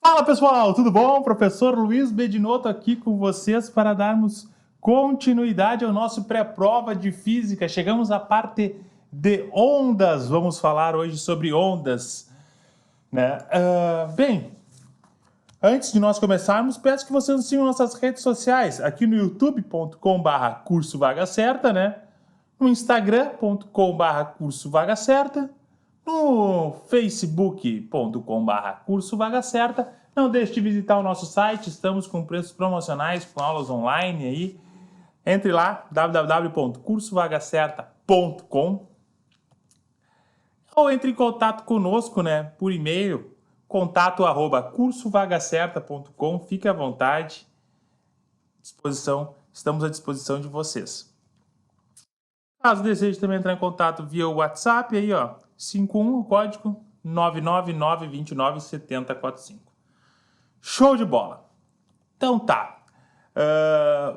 Fala pessoal, tudo bom? Professor Luiz Bedinotto aqui com vocês para darmos continuidade ao nosso pré-prova de física. Chegamos à parte de ondas, vamos falar hoje sobre ondas, né? Bem, antes de nós começarmos, peço que vocês nos sigam nossas redes sociais, aqui no youtube.com/curso Vaga Certa, né? No instagram.com/curso Vaga Certa, no facebook.com/curso Vaga Certa. Não deixe de visitar o nosso site, estamos com preços promocionais, com aulas online aí. Entre lá, www.cursovagacerta.com, ou entre em contato conosco, né, por e-mail, contato@cursovagacerta.com. Fique à vontade, estamos à disposição de vocês. Caso deseje também entrar em contato via WhatsApp, aí ó, 51, o código 999297045. Show de bola! Então tá,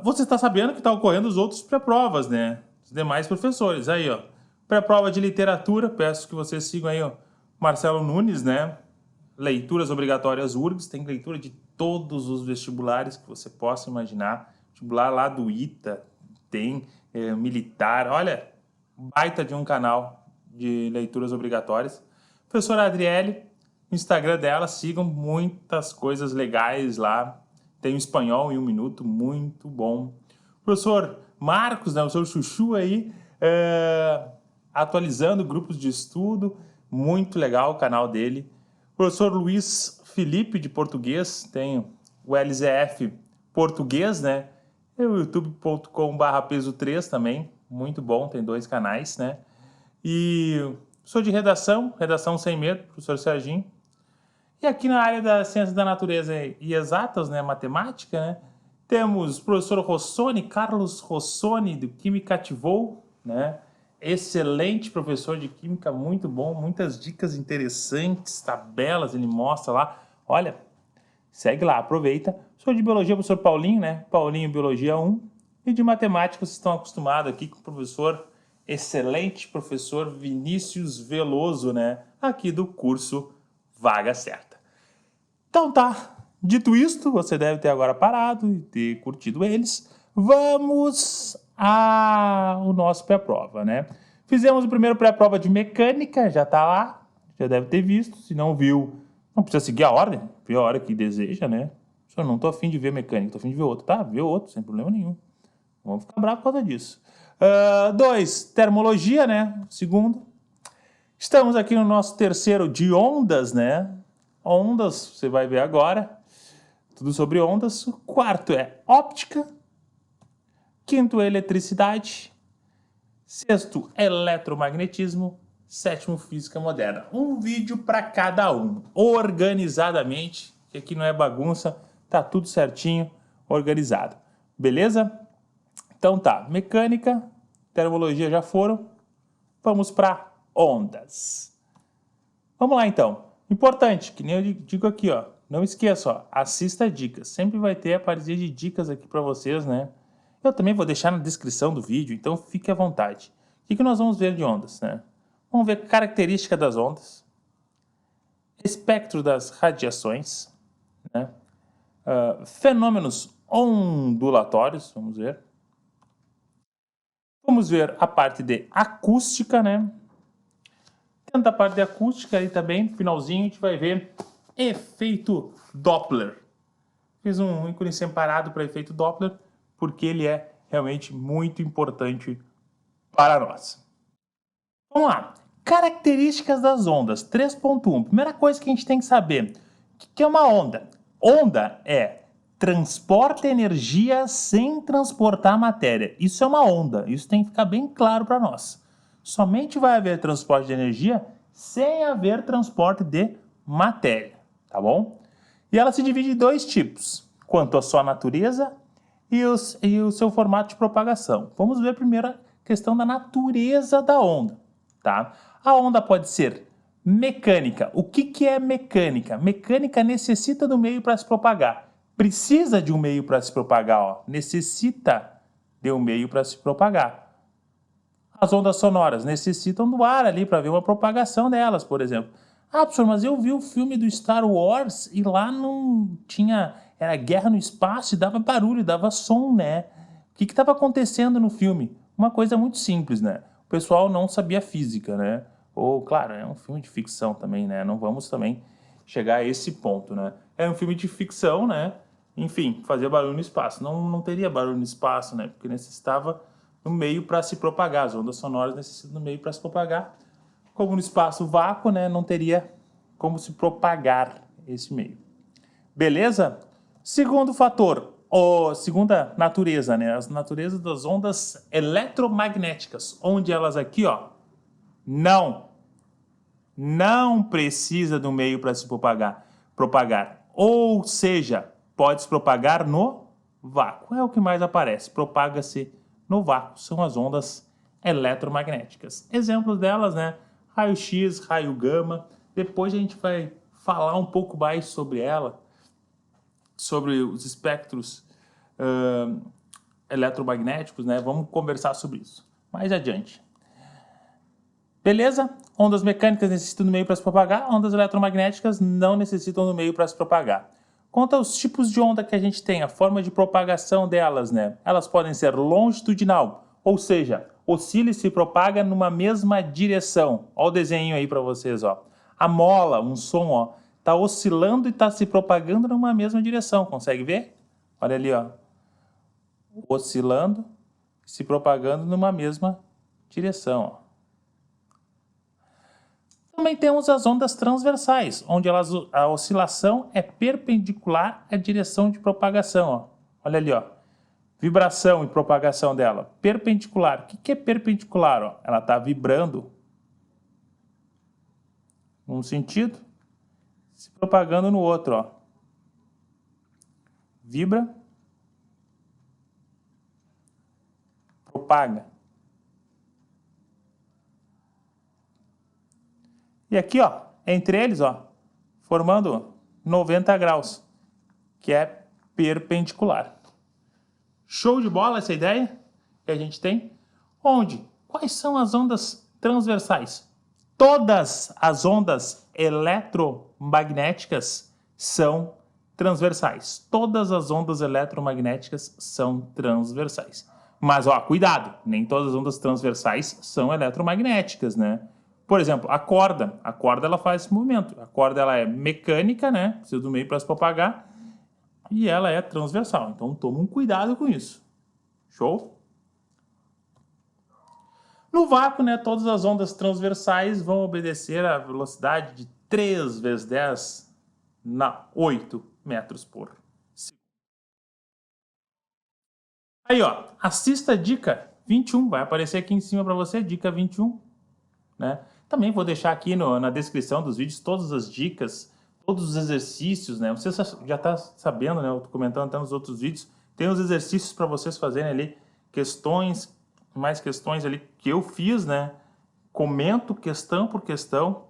você está sabendo que está ocorrendo os outros pré-provas, né? Os demais professores, aí ó, pré-prova de literatura, peço que vocês sigam aí ó, Marcelo Nunes, né? Leituras obrigatórias URGS, tem leitura de todos os vestibulares que você possa imaginar, vestibular lá do ITA, tem militar, olha, baita de um canal de leituras obrigatórias. Professora Adriele, no Instagram dela, sigam muitas coisas legais lá. Tem o espanhol em 1 minuto, muito bom. Professor Marcos, né, o seu chuchu aí, atualizando grupos de estudo, muito legal o canal dele. Professor Luiz Felipe, de português, tem o LZF português, né? E o youtube.com/peso3 também, muito bom, tem 2 canais, né? E sou de redação sem medo, professor Serginho. E aqui na área da ciência da natureza e exatas, né, matemática, né, temos o professor Rossoni, Carlos Rossoni, do Química Ativou, né? Excelente professor de química, muito bom, muitas dicas interessantes, tabelas, ele mostra lá. Olha, segue lá, aproveita. Sou de biologia, professor Paulinho, né? Paulinho, biologia 1. E de matemática, vocês estão acostumados aqui com o professor, excelente professor Vinícius Veloso, né? Aqui do curso Vaga Certa. Então tá, dito isto, você deve ter agora parado e ter curtido eles. Vamos ao nosso pré-prova, né? Fizemos o primeiro pré-prova de mecânica, já tá lá, já deve ter visto. Se não viu, não precisa seguir a ordem, vê a hora que deseja, né? Eu não tô afim de ver mecânica, tô afim de ver outro, tá? Vê outro, sem problema nenhum. Não vamos ficar bravos por causa disso. 2, termologia, né? Segundo. Estamos aqui no nosso terceiro de ondas, né? Ondas, você vai ver agora. Tudo sobre ondas. O quarto é óptica. Quinto é eletricidade. Sexto, eletromagnetismo. Sétimo, física moderna. Um vídeo para cada um, organizadamente, que aqui não é bagunça, tá tudo certinho, organizado. Beleza? Então tá, mecânica, termologia já foram. Vamos para ondas. Vamos lá então. Importante, que nem eu digo aqui, ó, não esqueça, ó, assista dicas. Sempre vai ter a partir de dicas aqui para vocês, né? Eu também vou deixar na descrição do vídeo, então fique à vontade. O que nós vamos ver de ondas, né? Vamos ver característica das ondas, espectro das radiações, né? Fenômenos ondulatórios, vamos ver. Vamos ver a parte de acústica, né? Dentro da parte de acústica aí também, no finalzinho, a gente vai ver efeito Doppler. Fiz um ícone separado para efeito Doppler, porque ele é realmente muito importante para nós. Vamos lá. Características das ondas, 3.1. Primeira coisa que a gente tem que saber, o que é uma onda? Onda é transporta energia sem transportar matéria. Isso é uma onda, isso tem que ficar bem claro para nós. Somente vai haver transporte de energia sem haver transporte de matéria, tá bom? E ela se divide em 2 tipos, quanto à sua natureza e o seu formato de propagação. Vamos ver primeiro a questão da natureza da onda, tá? A onda pode ser mecânica. O que é mecânica? Mecânica necessita do meio para se propagar. Precisa de um meio para se propagar, ó. Necessita de um meio para se propagar. As ondas sonoras necessitam do ar ali para ver uma propagação delas, por exemplo. Ah, professor, mas eu vi o filme do Star Wars e lá não tinha... Era guerra no espaço e dava barulho, dava som, né? O que estava acontecendo no filme? Uma coisa muito simples, né? O pessoal não sabia física, né? Ou, claro, é um filme de ficção também, né? Não vamos também chegar a esse ponto, né? É um filme de ficção, né? Enfim, fazia barulho no espaço. Não teria barulho no espaço, né? Porque necessitava no meio para se propagar. As ondas sonoras necessitam do meio para se propagar. Como no espaço vácuo, né? Não teria como se propagar esse meio. Beleza? Segundo fator, segunda natureza, né? As naturezas das ondas eletromagnéticas, onde elas aqui, ó, não precisa do meio para se propagar. Ou seja, pode se propagar no vácuo. É o que mais aparece. Propaga-se no vácuo. São as ondas eletromagnéticas. Exemplos delas, né? Raio-X, raio gama. Depois a gente vai falar um pouco mais sobre ela, sobre os espectros eletromagnéticos, né? Vamos conversar sobre isso mais adiante. Beleza? Ondas mecânicas necessitam do meio para se propagar, ondas eletromagnéticas não necessitam do meio para se propagar. Quanto aos tipos de onda que a gente tem, a forma de propagação delas, né? Elas podem ser longitudinal, ou seja, oscila e se propaga numa mesma direção. Olha o desenho aí para vocês, ó. A mola, um som, ó, está oscilando e está se propagando numa mesma direção. Consegue ver? Olha ali, ó. Oscilando e se propagando numa mesma direção, ó. Também temos as ondas transversais, onde a oscilação é perpendicular à direção de propagação. Ó. Olha ali, ó. Vibração e propagação dela. Perpendicular. O que é perpendicular? Ó? Ela está vibrando num sentido, se propagando no outro. Ó. Vibra, propaga. E aqui, ó, entre eles, ó, formando 90 graus, que é perpendicular. Show de bola essa ideia que a gente tem? Onde? Quais são as ondas transversais? Todas as ondas eletromagnéticas são transversais. Todas as ondas eletromagnéticas são transversais. Mas, ó, cuidado, nem todas as ondas transversais são eletromagnéticas, né? Por exemplo, a corda ela faz esse movimento. A corda ela é mecânica, né? Precisa do meio para se propagar. E ela é transversal. Então, toma um cuidado com isso. Show? No vácuo, né, todas as ondas transversais vão obedecer à velocidade de 3 vezes 10 na 8 metros por segundo. Aí, ó, assista a dica 21. Vai aparecer aqui em cima para você, dica 21. Né? Também vou deixar aqui na descrição dos vídeos todas as dicas, todos os exercícios, né? Você já está sabendo, né? Eu estou comentando até nos outros vídeos. Tem os exercícios para vocês fazerem ali, mais questões ali que eu fiz, né? Comento questão por questão.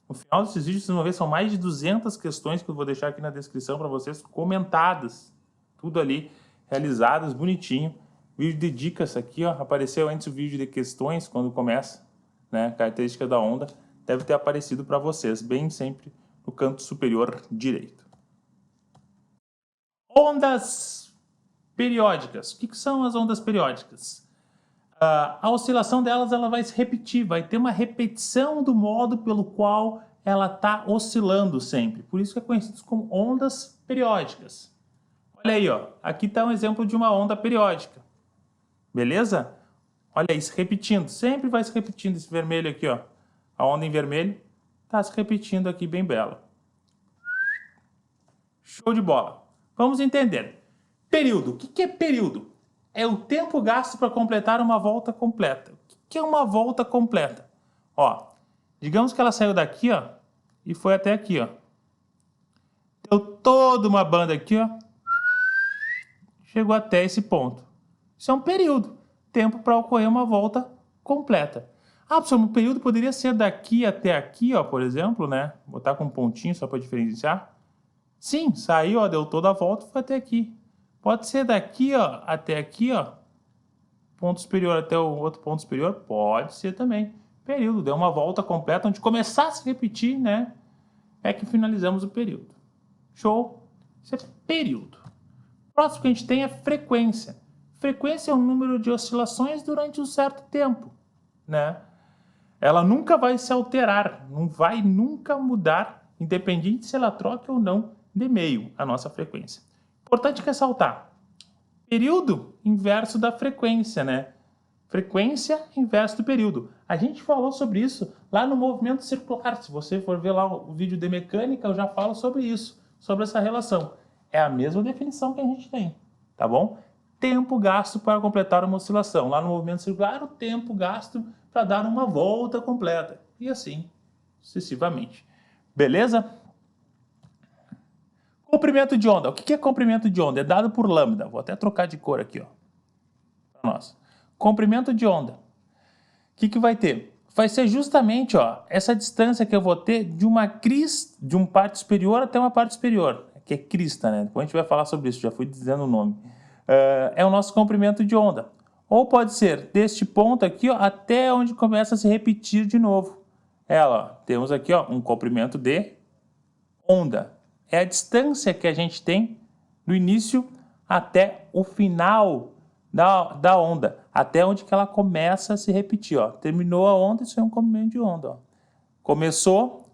No final desses vídeos, vocês vão ver, são mais de 200 questões que eu vou deixar aqui na descrição para vocês, comentadas. Tudo ali, realizadas, bonitinho. Vídeo de dicas aqui, ó. Apareceu antes o vídeo de questões, quando começa. Né, característica da onda, deve ter aparecido para vocês, bem sempre no canto superior direito. Ondas periódicas. O que são as ondas periódicas? A oscilação delas ela vai se repetir, vai ter uma repetição do modo pelo qual ela está oscilando sempre. Por isso que é conhecido como ondas periódicas. Olha aí, ó, aqui está um exemplo de uma onda periódica. Beleza? Olha isso, repetindo. Sempre vai se repetindo esse vermelho aqui, ó. A onda em vermelho está se repetindo aqui bem bela. Show de bola. Vamos entender. Período. O que é período? É o tempo gasto para completar uma volta completa. O que é uma volta completa? Ó, digamos que ela saiu daqui, ó, e foi até aqui, ó. Deu toda uma banda aqui, ó. Chegou até esse ponto. Isso é um período. Tempo para ocorrer uma volta completa. Ah, professor, um período poderia ser daqui até aqui, ó, por exemplo, né? Vou botar com um pontinho só para diferenciar. Sim, saiu, ó, deu toda a volta, foi até aqui. Pode ser daqui, ó, até aqui, ó. Ponto superior até o outro ponto superior? Pode ser também. Período, deu uma volta completa, onde começar a se repetir, né? É que finalizamos o período. Show? Isso é período. O próximo que a gente tem é frequência. Frequência é o número de oscilações durante um certo tempo, né? Ela nunca vai se alterar, não vai nunca mudar, independente se ela troca ou não de meio a nossa frequência. Importante ressaltar, período inverso da frequência, né? Frequência inverso do período. A gente falou sobre isso lá no movimento circular. Se você for ver lá o vídeo de mecânica, eu já falo sobre isso, sobre essa relação. É a mesma definição que a gente tem, tá bom? Tempo gasto para completar uma oscilação. Lá no movimento circular, o tempo gasto para dar uma volta completa. E assim, sucessivamente. Beleza? Comprimento de onda. O que é comprimento de onda? É dado por lambda. Vou até trocar de cor aqui, ó. Para nós. Comprimento de onda. O que vai ter? Vai ser justamente, ó, essa distância que eu vou ter de uma crista, de uma parte superior até uma parte superior, que é crista, né? Depois a gente vai falar sobre isso, já fui dizendo o nome. É o nosso comprimento de onda. Ou pode ser deste ponto aqui, ó, até onde começa a se repetir de novo. Ó, temos aqui, ó, um comprimento de onda. É a distância que a gente tem do início até o final da onda, até onde que ela começa a se repetir, ó. Terminou a onda, isso é um comprimento de onda, ó. Começou,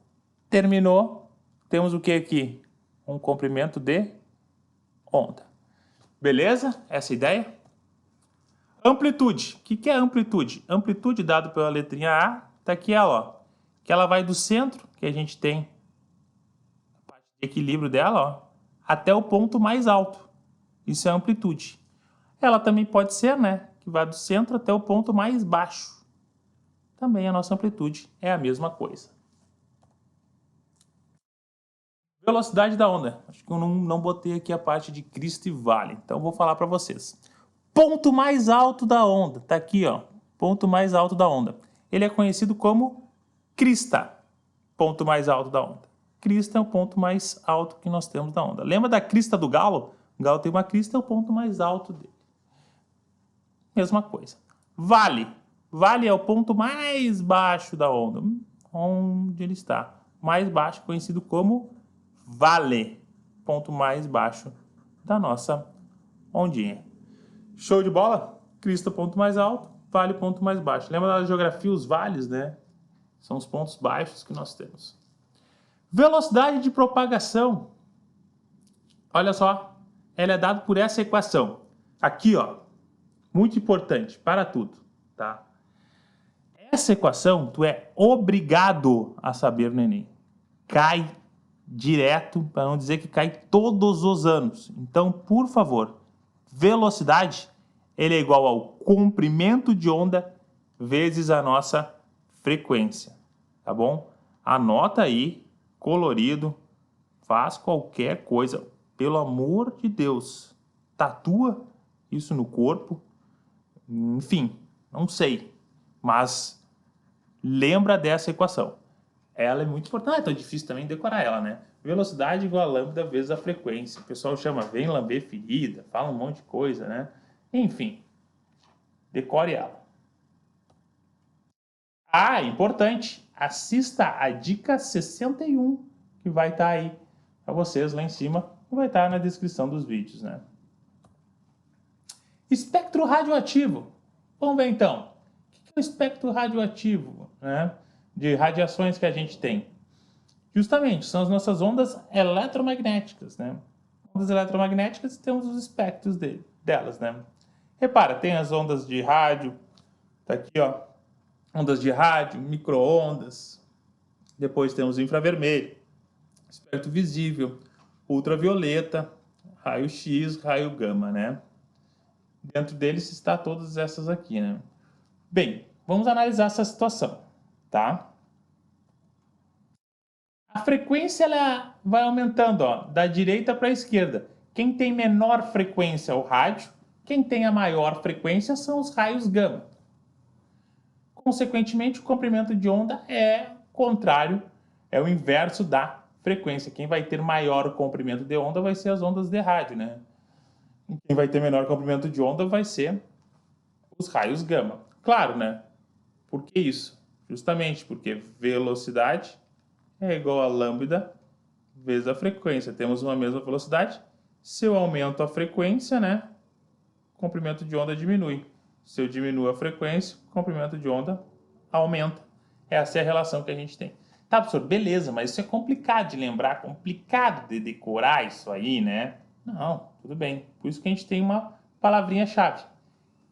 terminou, temos o que aqui? Um comprimento de onda. Beleza? Essa é a ideia? Amplitude. O que é amplitude? Amplitude, dado pela letrinha A, tá aqui ela, ó. Que ela vai do centro, que a gente tem a parte de equilíbrio dela, ó, até o ponto mais alto. Isso é amplitude. Ela também pode ser, né, que vai do centro até o ponto mais baixo. Também a nossa amplitude é a mesma coisa. Velocidade da onda. Acho que eu não botei aqui a parte de crista e vale, então vou falar para vocês. Ponto mais alto da onda, tá aqui, ó. Ponto mais alto da onda. Ele é conhecido como crista. Ponto mais alto da onda. Crista é o ponto mais alto que nós temos da onda. Lembra da crista do galo? O galo tem uma crista, é o ponto mais alto dele. Mesma coisa. Vale. Vale é o ponto mais baixo da onda. Onde ele está. Mais baixo, conhecido como vale. Ponto mais baixo da nossa ondinha. Show de bola? Crista, ponto mais alto. Vale, ponto mais baixo. Lembra da geografia, os vales, né? São os pontos baixos que nós temos. Velocidade de propagação. Olha só. Ela é dada por essa equação. Aqui, ó. Muito importante para tudo, tá? Essa equação tu é obrigado a saber no Enem. Cai direto, para não dizer que cai todos os anos. Então, por favor, velocidade ele é igual ao comprimento de onda vezes a nossa frequência, tá bom? Anota aí, colorido, faz qualquer coisa, pelo amor de Deus, tatua isso no corpo. Enfim, não sei, mas lembra dessa equação. Ela é muito importante, é difícil também decorar ela, né? Velocidade igual a lambda vezes a frequência. O pessoal chama vem lamber ferida, fala um monte de coisa, né? Enfim, decore ela. Ah, importante, assista a dica 61, que vai estar aí para vocês lá em cima, e vai estar na descrição dos vídeos, né? Espectro radioativo. Vamos ver então. O que é o espectro radioativo, né? De radiações que a gente tem? Justamente, são as nossas ondas eletromagnéticas, né? Ondas eletromagnéticas, temos os espectros delas, né? Repara, tem as ondas de rádio, tá aqui, ó. Ondas de rádio, micro-ondas. Depois temos o infravermelho, espectro visível, ultravioleta, raio-x, raio gama, né? Dentro deles está todas essas aqui, né? Bem, vamos analisar essa situação, tá? A frequência ela vai aumentando, ó, da direita para a esquerda. Quem tem menor frequência é o rádio, quem tem a maior frequência são os raios gama. Consequentemente, o comprimento de onda é contrário, é o inverso da frequência. Quem vai ter maior comprimento de onda vai ser as ondas de rádio, né? Quem vai ter menor comprimento de onda vai ser os raios gama. Claro, né? Por que isso? Justamente porque velocidade é igual a lambda vezes a frequência. Temos uma mesma velocidade. Se eu aumento a frequência, né, o comprimento de onda diminui. Se eu diminuo a frequência, o comprimento de onda aumenta. Essa é a relação que a gente tem. Tá, professor, beleza, mas isso é complicado de lembrar, complicado de decorar isso aí, né? Não, tudo bem. Por isso que a gente tem uma palavrinha-chave,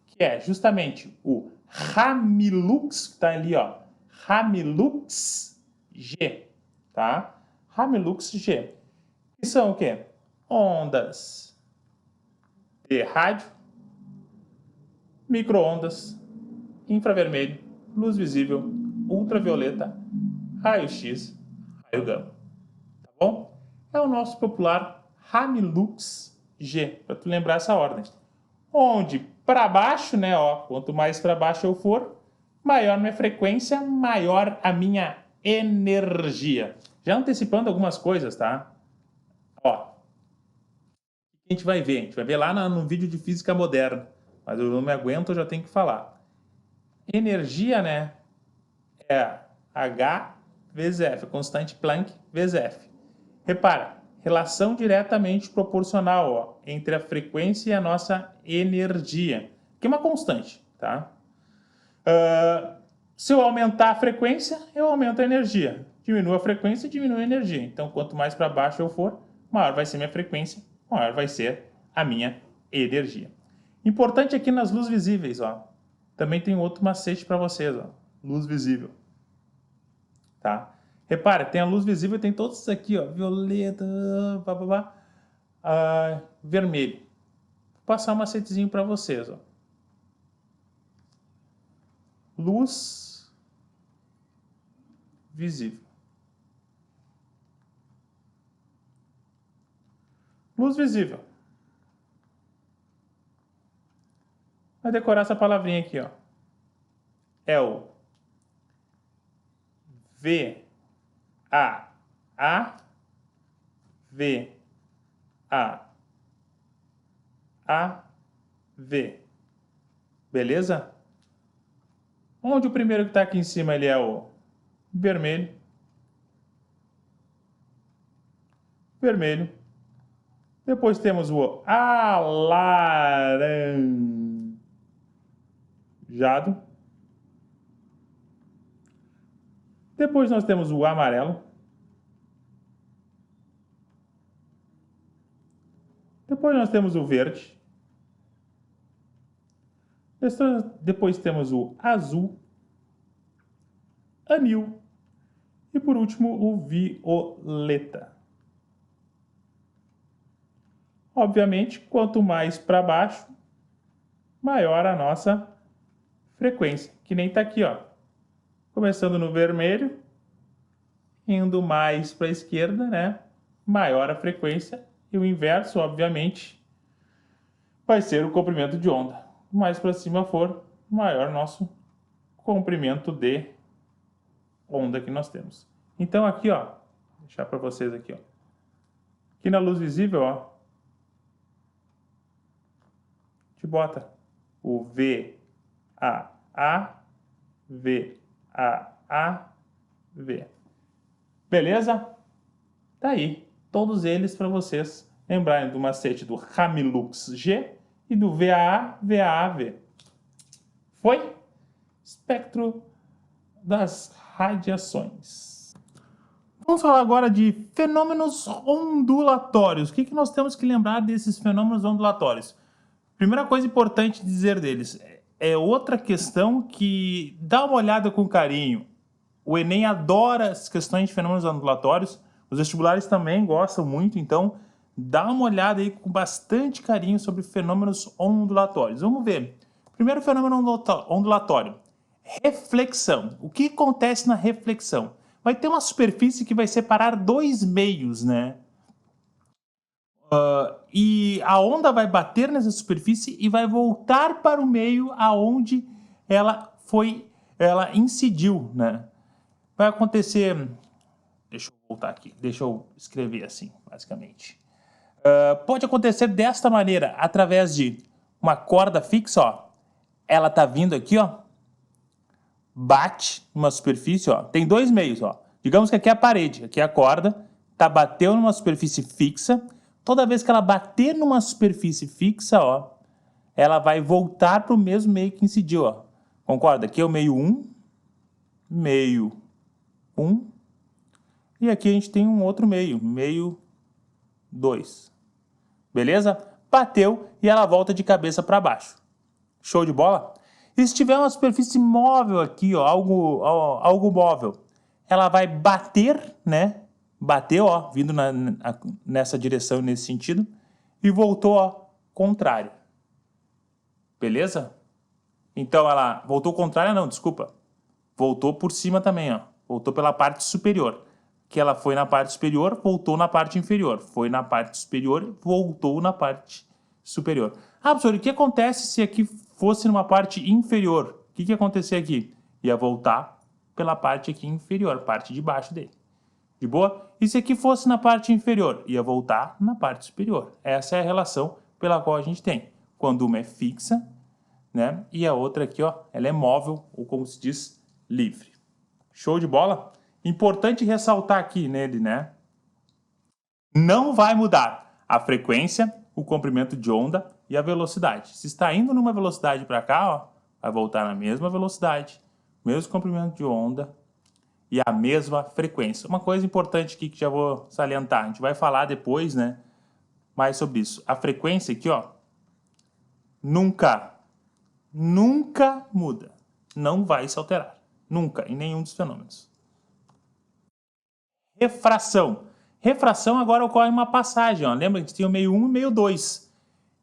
que é justamente o Ramilux, que está ali, ó. Ramilux G, tá? Ramilux G. Que são o quê? Ondas de rádio, micro-ondas, infravermelho, luz visível, ultravioleta, raio-x, raio gama. Tá bom? É o nosso popular Ramilux G, para tu lembrar essa ordem. Onde para baixo, né, ó, quanto mais para baixo eu for, maior minha frequência, maior a minha energia. Já antecipando algumas coisas, tá? Ó, a gente vai ver lá no vídeo de física moderna, mas eu não me aguento, eu já tenho que falar. Energia, né, é H vezes F, constante Planck vezes F. Repara, relação diretamente proporcional, ó, entre a frequência e a nossa energia, que é uma constante, tá? Se eu aumentar a frequência, eu aumento a energia. Diminuo a frequência, diminuo a energia. Então, quanto mais para baixo eu for, maior vai ser minha frequência, maior vai ser a minha energia. Importante aqui nas luzes visíveis, ó. Também tem outro macete para vocês, ó. Luz visível. Tá? Repara, tem a luz visível, tem todos esses aqui, ó. Violeta, vermelho. Vou passar um macetezinho para vocês, ó. Luz visível. Luz visível. Vai decorar essa palavrinha aqui, ó. É o V A A V A A V. Beleza? Onde o primeiro que está aqui em cima ele é o vermelho. Vermelho. Depois temos o alaranjado. Depois nós temos o amarelo. Depois nós temos o verde. Depois temos o azul, anil e por último o violeta. Obviamente, quanto mais para baixo, maior a nossa frequência, que nem está aqui, ó. Começando no vermelho, indo mais para a esquerda, né? Maior a frequência e o inverso, obviamente, vai ser o comprimento de onda. Mais para cima for, maior nosso comprimento de onda que nós temos. Então aqui, ó, vou deixar para vocês aqui, ó. Aqui na luz visível, ó, a gente bota o V A V A V. Beleza? Tá aí, todos eles para vocês lembrarem do macete do Ramilux G e do VAA-VAAV. Foi? Espectro das radiações. Vamos falar agora de fenômenos ondulatórios. O que nós temos que lembrar desses fenômenos ondulatórios? Primeira coisa importante dizer deles é outra questão que dá uma olhada com carinho. O Enem adora as questões de fenômenos ondulatórios, os vestibulares também gostam muito, então dá uma olhada aí com bastante carinho sobre fenômenos ondulatórios. Vamos ver. Primeiro fenômeno ondulatório, reflexão. O que acontece na reflexão? Vai ter uma superfície que vai separar dois meios, né? E a onda vai bater nessa superfície e vai voltar para o meio aonde ela incidiu, né? Vai acontecer... Deixa eu voltar aqui, deixa eu escrever assim, basicamente. Pode acontecer desta maneira, através de uma corda fixa, ó. Ela tá vindo aqui, ó. bate numa superfície, ó, tem dois meios, ó. Digamos que aqui é a parede, aqui é a corda, tá, bateu numa superfície fixa. Toda vez que ela bater numa superfície fixa, ó, ela vai voltar para o mesmo meio que incidiu, ó. Concorda? Aqui é o meio 1, meio 1, e aqui a gente tem um outro meio, meio 2. Beleza? Bateu e ela volta de cabeça para baixo. Show de bola? E se tiver uma superfície móvel aqui, ó, algo móvel, ela vai bater, né? Bateu, ó, vindo nessa direção, nesse sentido, e voltou, ó, contrário. Beleza? Então ela voltou contrária, não, desculpa. Voltou por cima também, ó. Voltou pela parte superior. Que ela foi na parte superior, voltou na parte inferior. Foi na parte superior, voltou na parte superior. Ah, professor, o que acontece se aqui fosse numa parte inferior? O que ia acontecer aqui? Ia voltar pela parte aqui inferior, parte de baixo dele. De boa? E se aqui fosse na parte inferior? Ia voltar na parte superior. Essa é a relação pela qual a gente tem. Quando uma é fixa, né? E a outra aqui, ó, ela é móvel, ou como se diz, livre. Show de bola? Importante ressaltar aqui nele, né? Não vai mudar a frequência, o comprimento de onda e a velocidade. Se está indo numa velocidade para cá, ó, vai voltar na mesma velocidade, mesmo comprimento de onda e a mesma frequência. Uma coisa importante aqui que já vou salientar, a gente vai falar depois, né, mais sobre isso. A frequência aqui, ó, nunca muda. Não vai se alterar. Nunca, em nenhum dos fenômenos. Refração. Refração agora ocorre uma passagem, ó. Lembra que a gente tem o meio 1 e meio 2.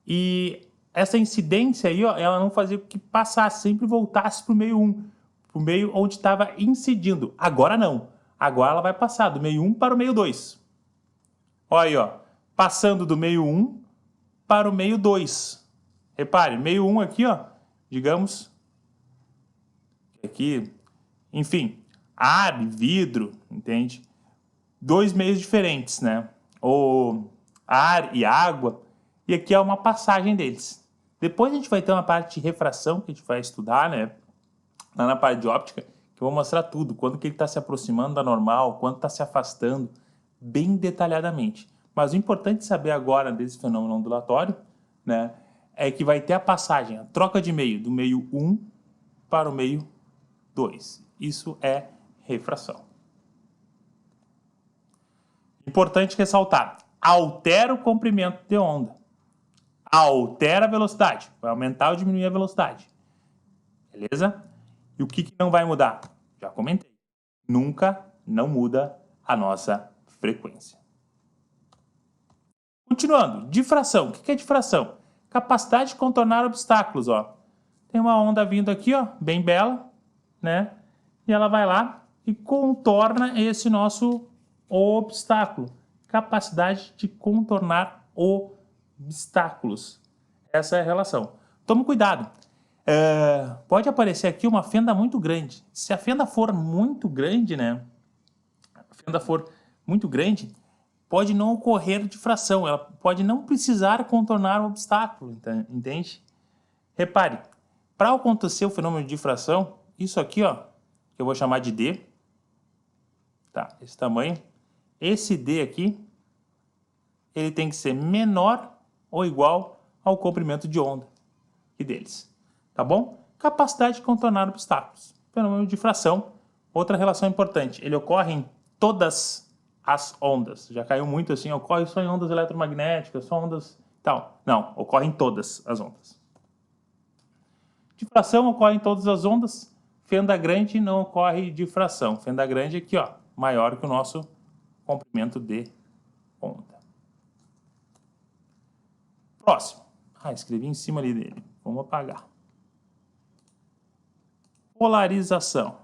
E essa incidência aí, ó, ela não fazia com que passasse, sempre voltasse para o meio 1, para o meio onde estava incidindo. Agora não. Agora ela vai passar do meio 1 para o meio 2. Olha aí, ó, passando do meio 1 para o meio 2. Repare, meio 1 aqui, ó, digamos, aqui, enfim, ar, vidro, entende? Dois meios diferentes, né? Ou ar e água, e aqui é uma passagem deles. Depois a gente vai ter uma parte de refração que a gente vai estudar, né? Lá na parte de óptica, que eu vou mostrar tudo, quando que ele está se aproximando da normal, quando está se afastando, bem detalhadamente. Mas o importante saber agora desse fenômeno ondulatório, né, é que vai ter a passagem, a troca de meio, do meio 1 para o meio 2. Isso é refração. Importante ressaltar, altera o comprimento de onda, altera a velocidade, vai aumentar ou diminuir a velocidade, beleza? E o que não vai mudar? Já comentei, nunca não muda a nossa frequência. Continuando, difração. O que é difração? Capacidade de contornar obstáculos, ó. Tem uma onda vindo aqui, ó, bem bela, né? E ela vai lá e contorna esse nosso obstáculo. Capacidade de contornar obstáculos. Essa é a relação. Tome cuidado. Pode aparecer aqui uma fenda muito grande. Se a fenda for muito grande, né? A fenda for muito grande, pode não ocorrer difração. Ela pode não precisar contornar o obstáculo, entende? Repare, para acontecer o fenômeno de difração, isso aqui, ó, que eu vou chamar de D, tá? Esse tamanho. Esse D aqui, ele tem que ser menor ou igual ao comprimento de onda deles, tá bom? Capacidade de contornar obstáculos. Fenômeno de difração, outra relação importante, ele ocorre em todas as ondas. Já caiu muito assim, ocorre só em ondas eletromagnéticas, só ondas tal. Não, ocorre em todas as ondas. Difração ocorre em todas as ondas. Fenda grande não ocorre difração. Fenda grande aqui, ó, maior que o nosso comprimento de onda. Próximo. Escrevi em cima ali dele. Vamos apagar. Polarização.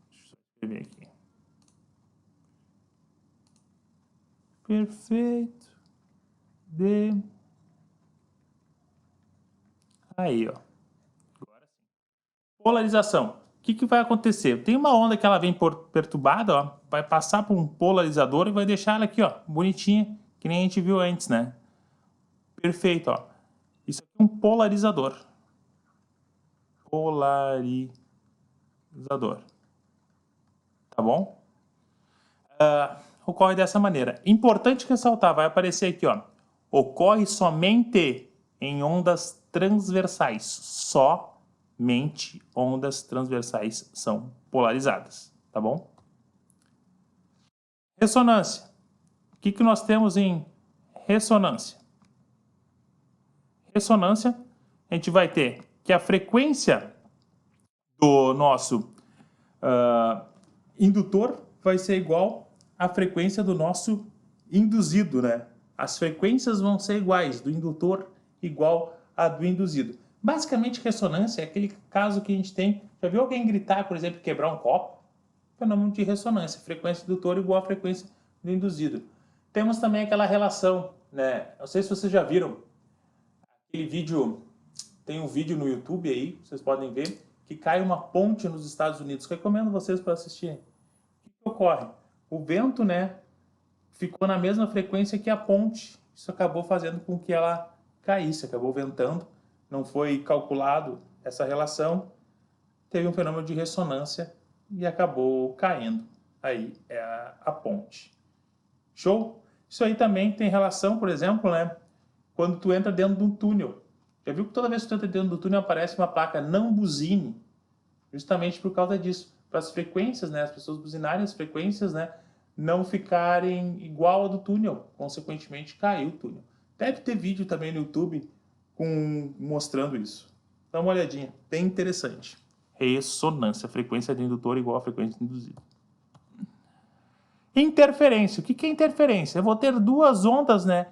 Deixa eu escrever aqui. Perfeito. Aí, ó. Agora sim. Polarização. O que vai acontecer? Tem uma onda que ela vem perturbada, ó, vai passar por um polarizador e vai deixar ela aqui, ó, bonitinha, que nem a gente viu antes, né? Perfeito, ó. Isso aqui é um polarizador. Polarizador. Tá bom? Ocorre dessa maneira. Importante ressaltar, vai aparecer aqui, ó. Ocorre somente em ondas transversais. Somente ondas transversais são polarizadas, tá bom? Ressonância. O que nós temos em ressonância? Ressonância, a gente vai ter que a frequência do nosso indutor vai ser igual à frequência do nosso induzido, né? As frequências vão ser iguais, do indutor igual a do induzido. Basicamente, ressonância é aquele caso que a gente tem... Já viu alguém gritar, por exemplo, quebrar um copo? Fenômeno de ressonância, frequência do indutor igual à frequência do induzido. Temos também aquela relação, né? Não sei se vocês já viram aquele vídeo, tem um vídeo no YouTube aí, vocês podem ver, que cai uma ponte nos Estados Unidos. Recomendo vocês para assistir. O que ocorre? O vento, né, ficou na mesma frequência que a ponte. Isso acabou fazendo com que ela caísse, acabou ventando. Não foi calculado essa relação. Teve um fenômeno de ressonância e acabou caindo. Aí é a ponte. Show? Isso aí também tem relação, por exemplo, né, quando tu entra dentro de um túnel. Já viu que toda vez que tu entra dentro do túnel aparece uma placa não buzine? Justamente por causa disso. Para as frequências, né, as pessoas buzinarem as frequências, né, não ficarem igual a do túnel. Consequentemente, caiu o túnel. Deve ter vídeo também no YouTube mostrando isso. Dá uma olhadinha. Bem interessante. Ressonância. Frequência do indutor igual a frequência do induzido. Interferência. O que é interferência? Eu vou ter duas ondas, né,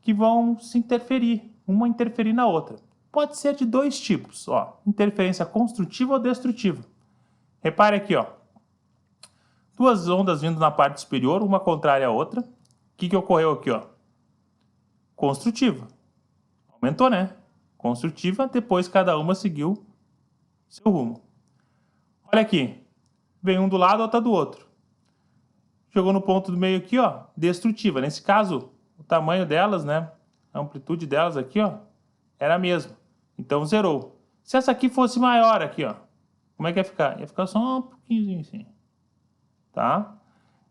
que vão se interferir, uma interferir na outra. Pode ser de dois tipos, ó, interferência construtiva ou destrutiva. Repare aqui, ó, duas ondas vindo na parte superior, uma contrária à outra. O que ocorreu aqui, ó? Construtiva. Aumentou, né? Construtiva, depois cada uma seguiu seu rumo. Olha aqui, vem um do lado, outra do outro. Chegou no ponto do meio aqui, ó, destrutiva. Nesse caso, o tamanho delas, né, a amplitude delas aqui, ó, era a mesma. Então, zerou. Se essa aqui fosse maior aqui, ó, como é que ia ficar? Ia ficar só um pouquinho assim, tá?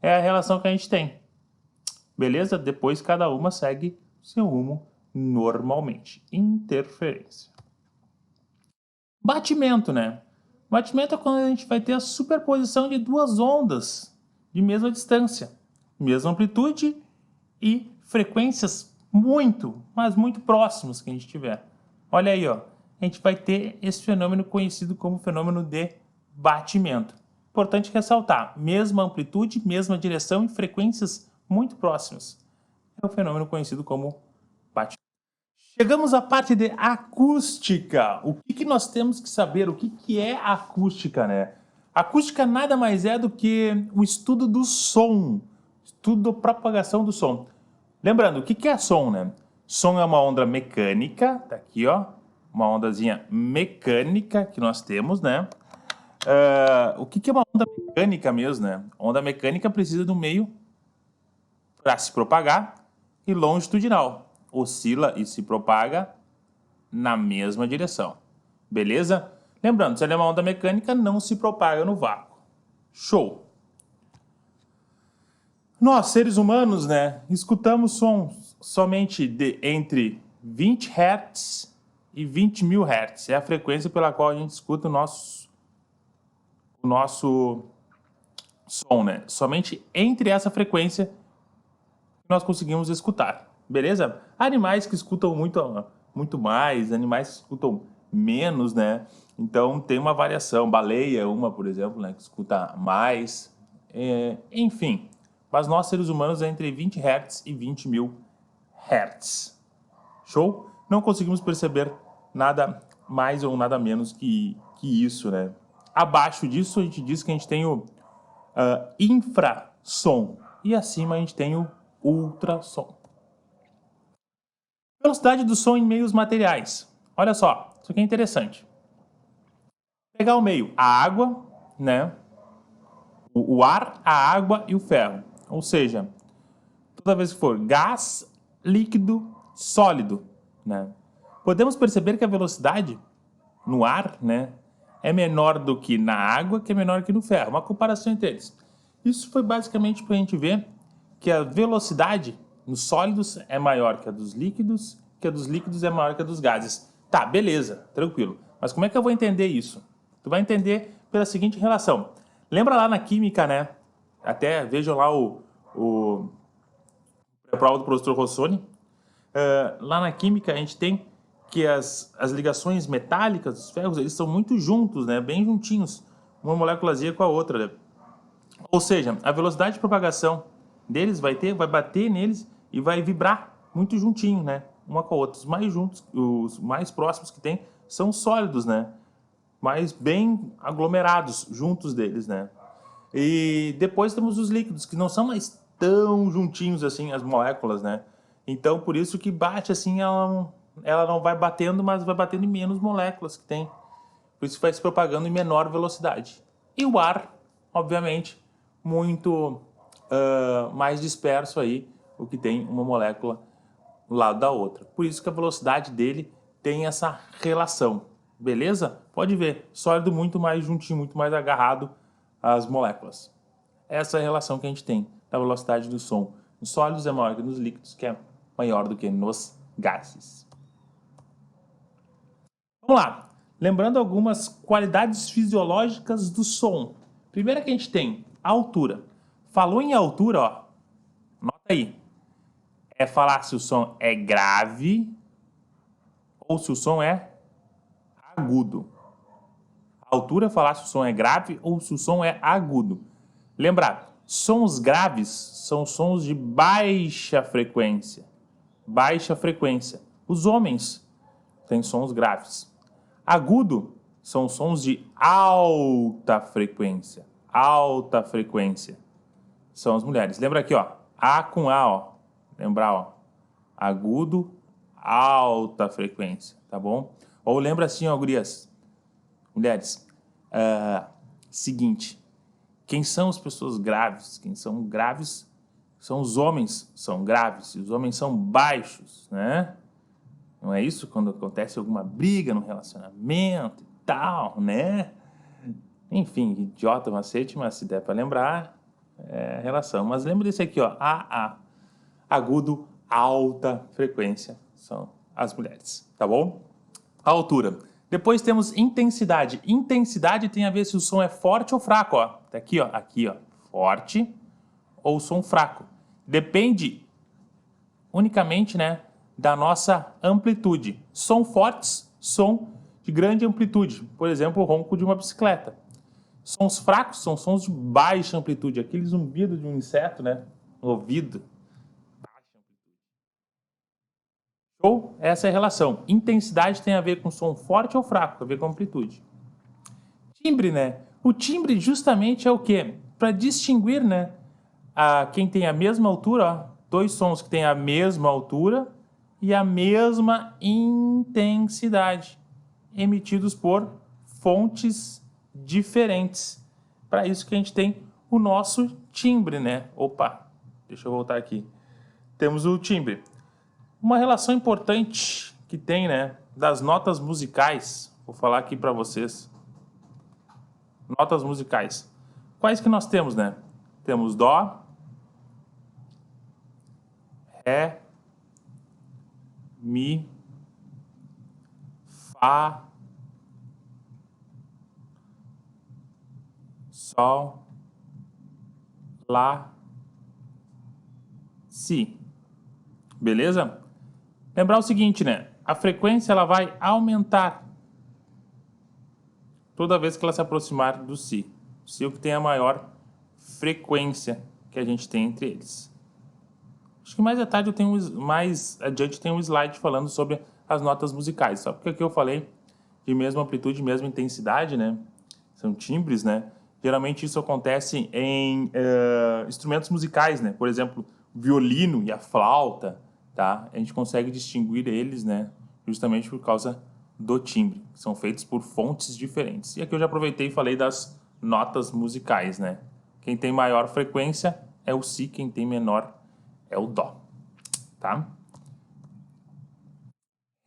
É a relação que a gente tem. Beleza? Depois, cada uma segue seu rumo normalmente. Interferência. Batimento, né? Batimento é quando a gente vai ter a superposição de duas ondas de mesma distância, mesma amplitude e frequências muito, mas muito próximas que a gente tiver. Olha aí, ó, a gente vai ter esse fenômeno conhecido como fenômeno de batimento. Importante ressaltar, mesma amplitude, mesma direção e frequências muito próximas. É o fenômeno conhecido como batimento. Chegamos à parte de acústica. O que nós temos que saber? O que é acústica, né? Acústica nada mais é do que o estudo do som, estudo da propagação do som. Lembrando, o que é som, né? Som é uma onda mecânica, tá aqui, ó, uma ondazinha mecânica que nós temos, né? O que é uma onda mecânica mesmo, né? Onda mecânica precisa de um meio para se propagar e longitudinal. Oscila e se propaga na mesma direção. Beleza? Lembrando, se ela é uma onda mecânica, não se propaga no vácuo. Show! Nós, seres humanos, né, escutamos sons somente de entre 20 Hz e 20 mil Hz. É a frequência pela qual a gente escuta o nosso som, né? Somente entre essa frequência nós conseguimos escutar. Beleza? Animais que escutam muito mais, animais que escutam menos, né? Então tem uma variação. Baleia, por exemplo, né, que escuta mais. Enfim, mas nós seres humanos é entre 20 Hz e 20 mil Hz. Show? Não conseguimos perceber nada mais ou nada menos que isso, né? Abaixo disso a gente diz que a gente tem o infrassom e acima a gente tem o ultrassom. Velocidade do som em meios materiais. Olha só, isso aqui é interessante. Pegar o meio, a água, né? O ar, a água e o ferro. Ou seja, toda vez que for gás, líquido, sólido, né? Podemos perceber que a velocidade no ar, né, é menor do que na água, que é menor que no ferro. Uma comparação entre eles. Isso foi basicamente para a gente ver que a velocidade nos sólidos é maior que a dos líquidos é maior que a dos gases. Tá, beleza, tranquilo. Mas como é que eu vou entender isso? Tu vai entender pela seguinte relação. Lembra lá na química, né? Até vejam lá a prova do professor Rossoni. Lá na química a gente tem que as ligações metálicas dos ferros, eles são muito juntos, né? Bem juntinhos, uma moléculazinha com a outra, né? Ou seja, a velocidade de propagação deles vai bater neles e vai vibrar muito juntinho, né? Uma com a outra. Os mais juntos, os mais próximos que tem são sólidos, né? Mas bem aglomerados juntos deles, né? E depois temos os líquidos, que não são mais tão juntinhos assim as moléculas, né? Então, por isso que bate assim, ela não vai batendo, mas vai batendo em menos moléculas que tem. Por isso vai se propagando em menor velocidade. E o ar, obviamente, muito mais disperso aí, o que tem uma molécula do lado da outra. Por isso que a velocidade dele tem essa relação. Beleza? Pode ver, sólido muito mais juntinho, muito mais agarrado às moléculas. Essa é a relação que a gente tem da velocidade do som. Nos sólidos é maior que nos líquidos, que é maior do que nos gases. Vamos lá. Lembrando algumas qualidades fisiológicas do som. Primeira que a gente tem, a altura. Falou em altura, ó, nota aí. É falar se o som é grave ou se o som é agudo. A altura é falar se o som é grave ou se o som é agudo. Lembrar, sons graves são sons de baixa frequência. Baixa frequência. Os homens têm sons graves. Agudo são sons de alta frequência. Alta frequência. São as mulheres. Lembra aqui, ó. A com A, ó. Lembrar, ó. Agudo, alta frequência. Tá bom? Ou lembra assim, ó, gurias. Mulheres. Seguinte. Quem são as pessoas graves? Quem são graves são os homens, são graves. E os homens são baixos, né? Não é isso? Quando acontece alguma briga no relacionamento e tal, né? Enfim, idiota macete, mas se der para lembrar, é relação. Mas lembra desse aqui, ó. AA. Agudo, alta frequência. São as mulheres, tá bom? A altura. Depois temos intensidade. Intensidade tem a ver se o som é forte ou fraco, ó. Tá aqui, ó. Aqui, ó. Forte ou som fraco. Depende unicamente, né, da nossa amplitude. Som fortes, som de grande amplitude. Por exemplo, o ronco de uma bicicleta. Sons fracos são sons de baixa amplitude. Aquele zumbido de um inseto, né, no ouvido. Show? Essa é a relação. Intensidade tem a ver com som forte ou fraco, tem a ver com amplitude. Timbre, né? O timbre justamente é o quê? Para distinguir, né, quem tem a mesma altura, ó, dois sons que têm a mesma altura e a mesma intensidade, emitidos por fontes diferentes. Para isso que a gente tem o nosso timbre, né? Opa, deixa eu voltar aqui. Temos o timbre. Uma relação importante que tem, né, das notas musicais. Vou falar aqui para vocês. Notas musicais. Quais que nós temos, né? Temos Dó, Ré, Mi, Fá, Sol, Lá, Si. Beleza? Lembrar o seguinte, né? A frequência ela vai aumentar toda vez que ela se aproximar do Si. O Si é o que tem a maior frequência que a gente tem entre eles. Acho que mais à tarde mais adiante tem um slide falando sobre as notas musicais. Só porque aqui eu falei de mesma amplitude, mesma intensidade, né? São timbres, né? Geralmente isso acontece em instrumentos musicais, né? Por exemplo, o violino e a flauta, tá? A gente consegue distinguir eles, né? Justamente por causa do timbre. São feitos por fontes diferentes. E aqui eu já aproveitei e falei das notas musicais, né? Quem tem maior frequência é o Si, quem tem menor é o Dó, tá?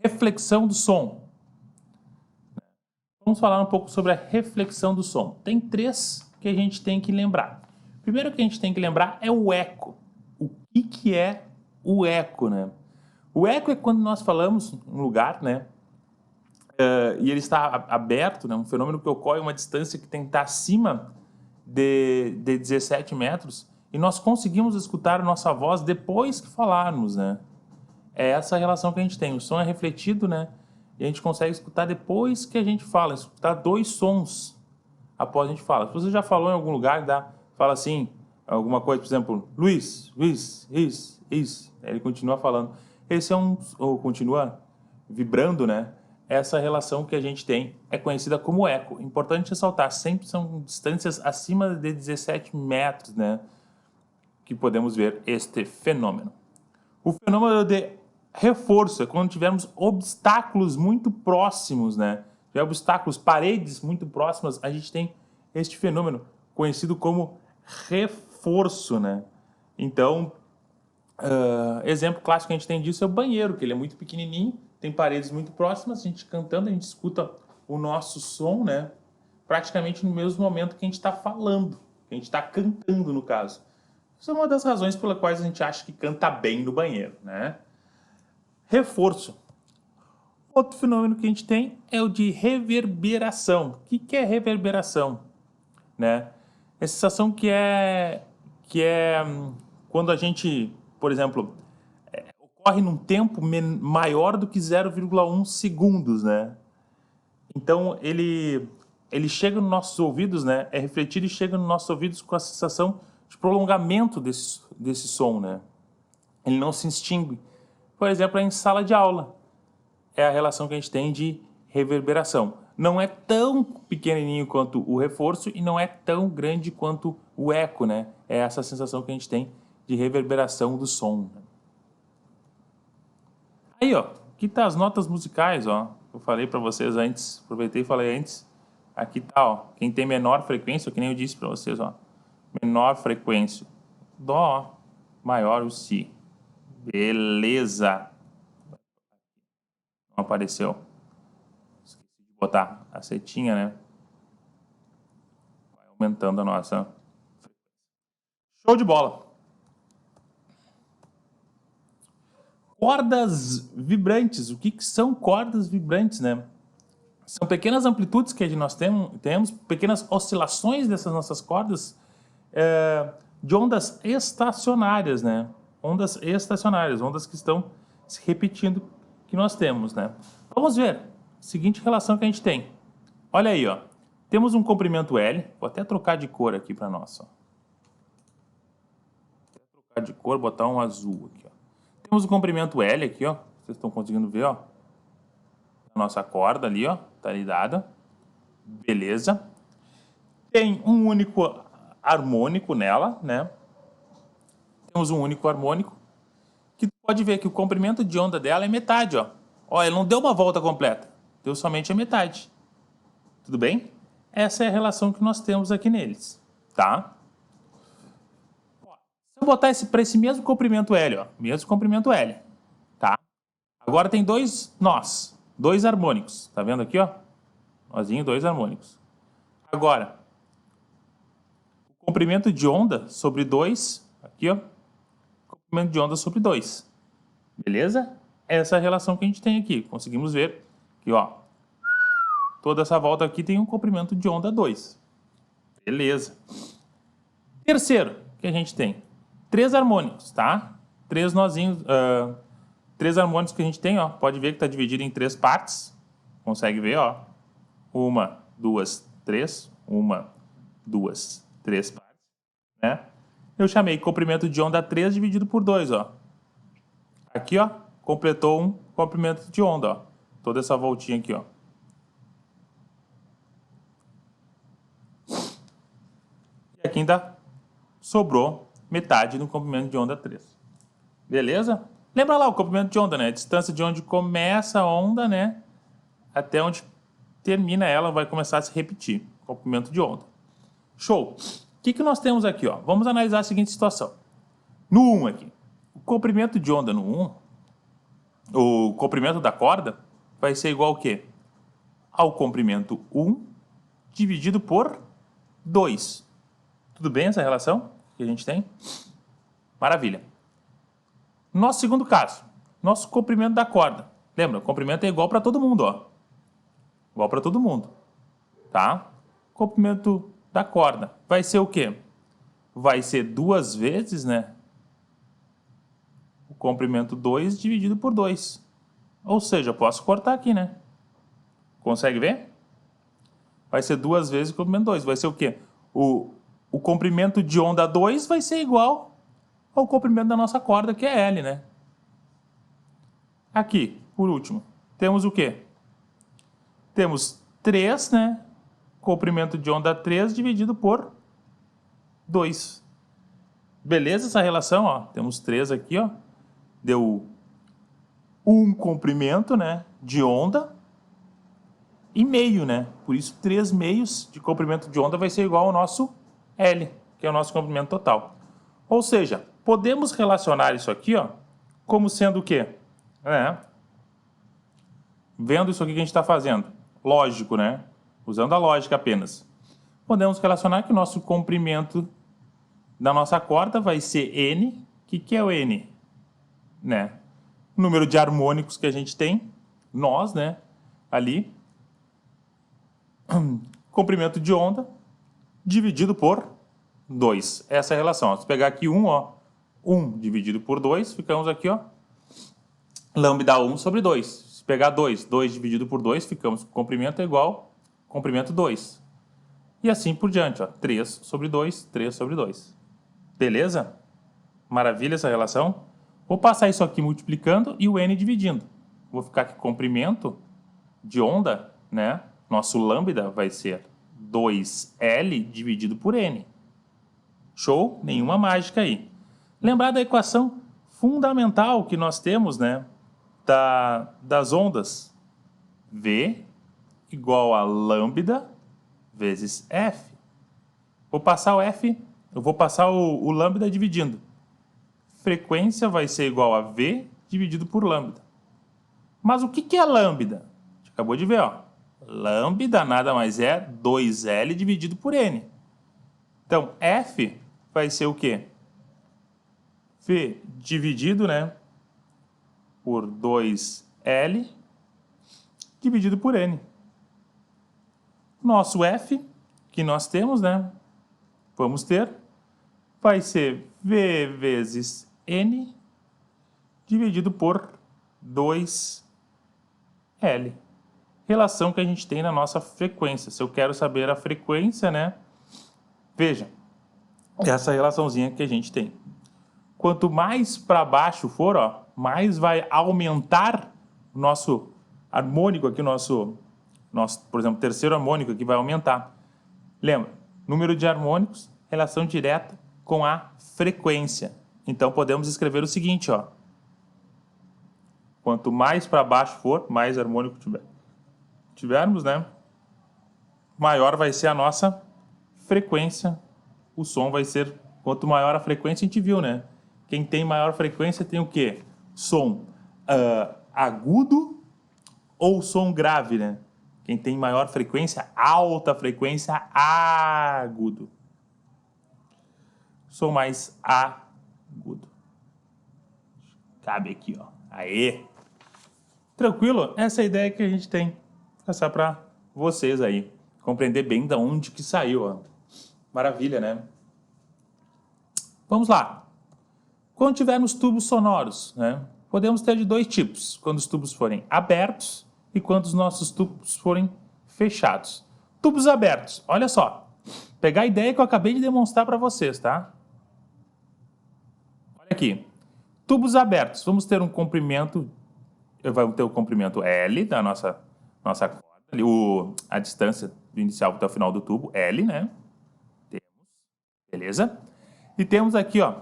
Reflexão do som. vamos falar um pouco sobre a reflexão do som. Tem 3 que a gente tem que lembrar. Primeiro que a gente tem que lembrar é o eco. O que é o eco, né? O eco é quando nós falamos em um lugar, né? E ele está aberto, né? Um fenômeno que ocorre a uma distância que tem que estar acima de 17 metros e nós conseguimos escutar a nossa voz depois que falarmos, né? É essa relação que a gente tem. O som é refletido, né? E a gente consegue escutar depois que a gente fala, escutar 2 sons após a gente fala. Se você já falou em algum lugar, fala assim, alguma coisa, por exemplo, Luiz, isso. Ele continua falando. Esse é ou continua vibrando, né? Essa relação que a gente tem é conhecida como eco. Importante ressaltar, sempre são distâncias acima de 17 metros, né? Que podemos ver este fenômeno. O fenômeno de reforço é quando tivermos obstáculos muito próximos, né? Já obstáculos, paredes muito próximas, a gente tem este fenômeno conhecido como reforço, né? Então, exemplo clássico que a gente tem disso é o banheiro, que ele é muito pequenininho, tem paredes muito próximas, a gente cantando, a gente escuta o nosso som, né? Praticamente no mesmo momento que a gente está falando, que a gente está cantando, no caso. Isso é uma das razões pelas quais a gente acha que canta bem no banheiro, né? Reforço. Outro fenômeno que a gente tem é o de reverberação. O que é reverberação? Né? É a sensação que é quando a gente, por exemplo, ocorre num tempo maior do que 0,1 segundos, né? Então, ele chega nos nossos ouvidos, né? É refletido e chega nos nossos ouvidos com a sensação de prolongamento desse som, né? Ele não se extingue. Por exemplo, em sala de aula. É a relação que a gente tem de reverberação. Não é tão pequenininho quanto o reforço e não é tão grande quanto o eco, né? É essa sensação que a gente tem de reverberação do som. Aí, ó, aqui tá as notas musicais, ó. Eu falei para vocês antes, aproveitei e falei antes. Aqui tá, ó, quem tem menor frequência, que nem eu disse para vocês, ó. Menor frequência. Dó, maior o Si. Beleza. Não apareceu. Esqueci de botar a setinha, né? Vai aumentando a nossa. Show de bola. Cordas vibrantes. O que são cordas vibrantes, né? São pequenas amplitudes que nós temos, pequenas oscilações dessas nossas cordas de ondas estacionárias, né? Ondas estacionárias, ondas que estão se repetindo que nós temos, né? Vamos ver. Seguinte relação que a gente tem. Olha aí, ó. Temos um comprimento L. Vou até trocar de cor aqui para nós, ó. Vou trocar de cor, botar um azul aqui, ó. Temos um comprimento L aqui, ó. Vocês estão conseguindo ver, ó. A nossa corda ali, ó. Tá ligada. Beleza. Tem um único harmônico nela, né? Temos um único harmônico. Que tu pode ver que o comprimento de onda dela é metade, ó. Ó, ele não deu uma volta completa. Deu somente a metade. Tudo bem? Essa é a relação que nós temos aqui neles, tá? Se eu botar para esse mesmo comprimento L, ó, mesmo comprimento L, tá? Agora tem 2 nós, 2 harmônicos, tá vendo aqui, ó? Nozinho, 2 harmônicos. Agora, o comprimento de onda sobre 2, aqui, ó, comprimento de onda sobre 2, beleza? Essa é a relação que a gente tem aqui, conseguimos ver que, ó, toda essa volta aqui tem um comprimento de onda 2, beleza? Terceiro que a gente tem 3 harmônicos, tá? 3 nozinhos, 3 harmônicos que a gente tem, ó. Pode ver que está dividido em 3 partes. Consegue ver, ó. 1, 2, 3. 1, 2, 3 partes, né? Eu chamei comprimento de onda 3 dividido por 2, ó. Aqui, ó, completou um comprimento de onda, ó. Toda essa voltinha aqui, ó. E aqui ainda sobrou metade do comprimento de onda 3. Beleza? Lembra lá o comprimento de onda, né? A distância de onde começa a onda, né? Até onde termina ela vai começar a se repetir. Comprimento de onda. Show! O que nós temos aqui, ó? Vamos analisar a seguinte situação. No 1 aqui. O comprimento de onda no 1, o comprimento da corda vai ser igual ao quê? ao comprimento 1 dividido por 2. Tudo bem essa relação que a gente tem? Maravilha. Nosso segundo caso, nosso comprimento da corda. Lembra, o comprimento é igual para todo mundo, ó. Igual para todo mundo, tá? Comprimento da corda vai ser o quê? Vai ser 2 vezes, né? O comprimento 2 dividido por 2. Ou seja, eu posso cortar aqui, né? Consegue ver? Vai ser 2 vezes o comprimento 2. Vai ser o quê? O comprimento de onda 2 vai ser igual ao comprimento da nossa corda, que é L, né? Aqui, por último, temos o quê? Temos 3, né? Comprimento de onda 3 dividido por 2. Beleza essa relação, ó? Temos 3 aqui, ó. Deu um comprimento, né, de onda e meio, né? Por isso, 3 meios de comprimento de onda vai ser igual ao nosso L, que é o nosso comprimento total. Ou seja, podemos relacionar isso aqui, ó, como sendo o quê? Vendo isso aqui que a gente está fazendo. Lógico, né? Usando a lógica apenas. Podemos relacionar que o nosso comprimento da nossa corda vai ser N. O que é o N? Né? O número de harmônicos que a gente tem, nós, né? Ali. Comprimento de onda dividido por 2. Essa é a relação. Ó. Se pegar aqui 1, ó, 1 dividido por 2, ficamos aqui, ó, lambda 1 sobre 2. Se pegar 2, 2 dividido por 2, ficamos com comprimento igual comprimento 2. E assim por diante, ó, 3 sobre 2, 3 sobre 2. Beleza? Maravilha essa relação? Vou passar isso aqui multiplicando e o N dividindo. Vou ficar aqui comprimento de onda, né? Nosso lambda vai ser 2L dividido por N. Show? Nenhuma mágica aí. Lembrar da equação fundamental que nós temos, né? Das ondas. V igual a lambda vezes F. Vou passar o F, eu vou passar o lambda dividindo. Frequência vai ser igual a V dividido por lambda. Mas o que é lambda? A gente acabou de ver, ó. Lambda nada mais é 2L dividido por N. Então, F vai ser o quê? V dividido, né, por 2L dividido por N. Nosso F, que nós temos, né, vamos ter, vai ser V vezes N dividido por 2L. Relação que a gente tem na nossa frequência. Se eu quero saber a frequência, né, veja, essa relaçãozinha que a gente tem. Quanto mais para baixo for, ó, mais vai aumentar o nosso harmônico aqui, nosso, por exemplo, terceiro harmônico aqui vai aumentar. Lembra, número de harmônicos, relação direta com a frequência. Então, podemos escrever o seguinte, ó. Quanto mais para baixo for, mais harmônico tivermos, né, maior vai ser a nossa frequência. O som vai ser, quanto maior a frequência, a gente viu, né? Quem tem maior frequência tem o quê? Som agudo ou som grave, né? Quem tem maior frequência, alta frequência, agudo. Som mais agudo. Cabe aqui, ó. Aê! Tranquilo? Essa é a ideia que a gente tem. Vou passar para vocês aí. Compreender bem de onde que saiu, ó. Maravilha, né? Vamos lá. Quando tivermos tubos sonoros, né, podemos ter de 2 tipos. Quando os tubos forem abertos e quando os nossos tubos forem fechados. Tubos abertos, olha só. Pegar a ideia que eu acabei de demonstrar para vocês, tá? Olha aqui. Tubos abertos. Vamos ter um comprimento, vamos ter o comprimento L da nossa corda, ali, a distância do inicial até o final do tubo, L, né? Temos, beleza? E temos aqui, ó,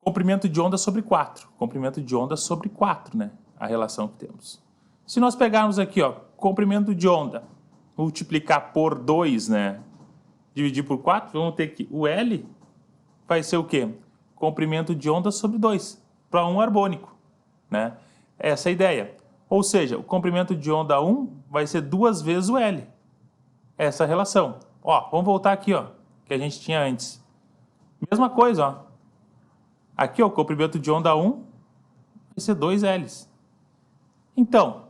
comprimento de onda sobre 4. Comprimento de onda sobre 4, né? A relação que temos. Se nós pegarmos aqui, ó, comprimento de onda, multiplicar por 2, né? Dividir por 4, vamos ter que o L vai ser o quê? Comprimento de onda sobre 2, para um harmônico, né? Essa é a ideia. Ou seja, o comprimento de onda 1 vai ser 2 vezes o L. Essa relação. Ó, vamos voltar aqui, ó, que a gente tinha antes. Mesma coisa, ó. Aqui, ó, o comprimento de onda 1 vai ser 2 L's. Então,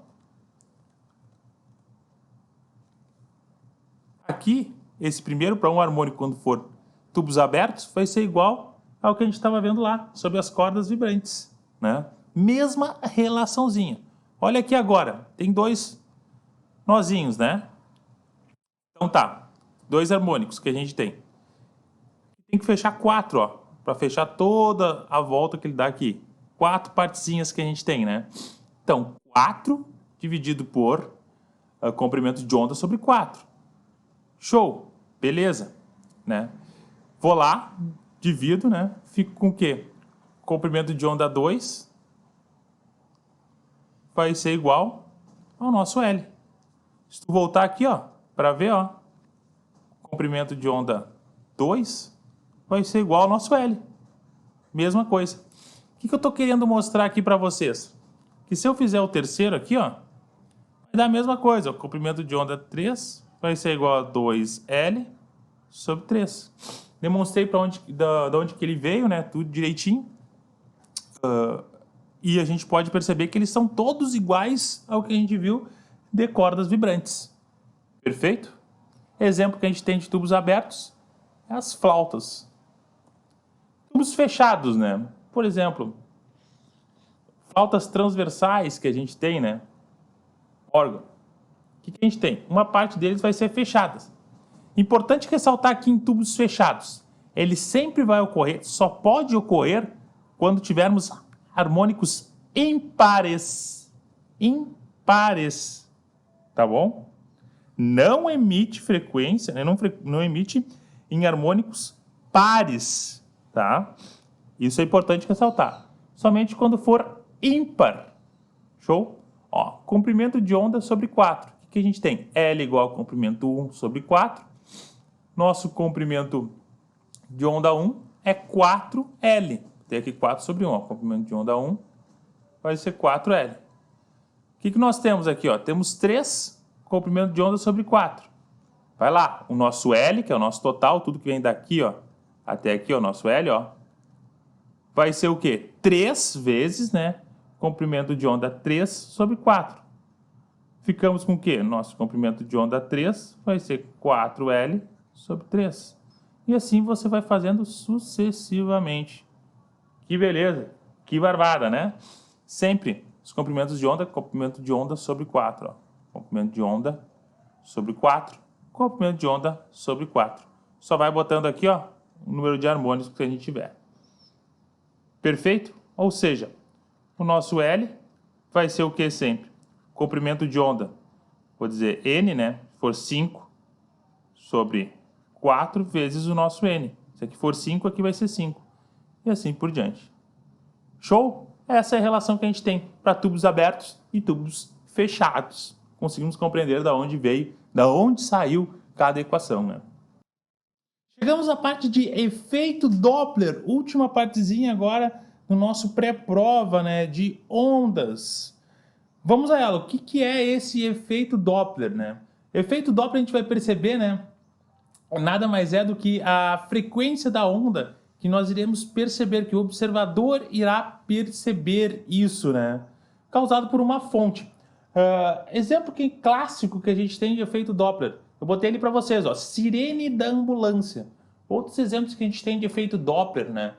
aqui, esse primeiro para um harmônico, quando for tubos abertos, vai ser igual ao que a gente estava vendo lá, sobre as cordas vibrantes, né? Mesma relaçãozinha. Olha aqui agora, tem 2 nozinhos, né? Então tá, 2 harmônicos que a gente tem. Tem que fechar 4, ó, para fechar toda a volta que ele dá aqui. 4 partezinhas que a gente tem, né? Então, 4 dividido por comprimento de onda sobre 4. Show, beleza, né? Vou lá, divido, né? Fico com o quê? Comprimento de onda 2 vai ser igual ao nosso L. Se tu voltar aqui, ó, para ver, ó, comprimento de onda 2 vai ser igual ao nosso L. Mesma coisa. O que eu estou querendo mostrar aqui para vocês? Que se eu fizer o terceiro aqui, ó, vai dar a mesma coisa. O comprimento de onda 3 vai ser igual a 2L sobre 3. Demonstrei da onde que ele veio, né? Tudo direitinho. E a gente pode perceber que eles são todos iguais ao que a gente viu de cordas vibrantes. Perfeito? Exemplo que a gente tem de tubos abertos é as flautas. Tubos fechados, né? Por exemplo, flautas transversais que a gente tem, né? Órgão. O que a gente tem? Uma parte deles vai ser fechada. Importante ressaltar aqui em tubos fechados. Ele sempre vai ocorrer, só pode ocorrer quando tivermos harmônicos impares. Impares. Tá bom? Não emite frequência, né? Não emite em harmônicos pares, tá? Isso é importante ressaltar. Somente quando for ímpar. Show? Ó, comprimento de onda sobre 4. O que a gente tem? L igual a comprimento 1 sobre 4. Nosso comprimento de onda 1 é 4L. Tem aqui 4 sobre 1. Ó. Comprimento de onda 1 vai ser 4L. O que nós temos aqui? Ó? Temos 3 comprimento de onda sobre 4. Vai lá. O nosso L, que é o nosso total, tudo que vem daqui, ó, até aqui, ó, o nosso L, ó, vai ser o quê? 3 vezes, né? Comprimento de onda 3 sobre 4. Ficamos com o quê? Nosso comprimento de onda 3 vai ser 4L sobre 3. E assim você vai fazendo sucessivamente. Que beleza, que barbada, né? Sempre os comprimentos de onda, comprimento de onda sobre 4. Ó. Comprimento de onda sobre 4, comprimento de onda sobre 4. Só vai botando aqui, ó, o número de harmônicos que a gente tiver. Perfeito? Ou seja, o nosso L vai ser o que sempre? Comprimento de onda, vou dizer N, né? Se for 5 sobre 4 vezes o nosso N. Se aqui for 5, aqui vai ser 5. E assim por diante. Show? Essa é a relação que a gente tem para tubos abertos e tubos fechados. Conseguimos compreender da onde veio, da onde saiu cada equação, né? Chegamos à parte de efeito Doppler, última partezinha agora no nosso pré-prova, né, de ondas. Vamos a ela. O que é esse efeito Doppler, né? Efeito Doppler a gente vai perceber, né, nada mais é do que a frequência da onda que nós iremos perceber, que o observador irá perceber isso, né? Causado por uma fonte. Exemplo clássico que a gente tem de efeito Doppler. Eu botei ele para vocês, ó. Sirene da ambulância. Outros exemplos que a gente tem de efeito Doppler, né?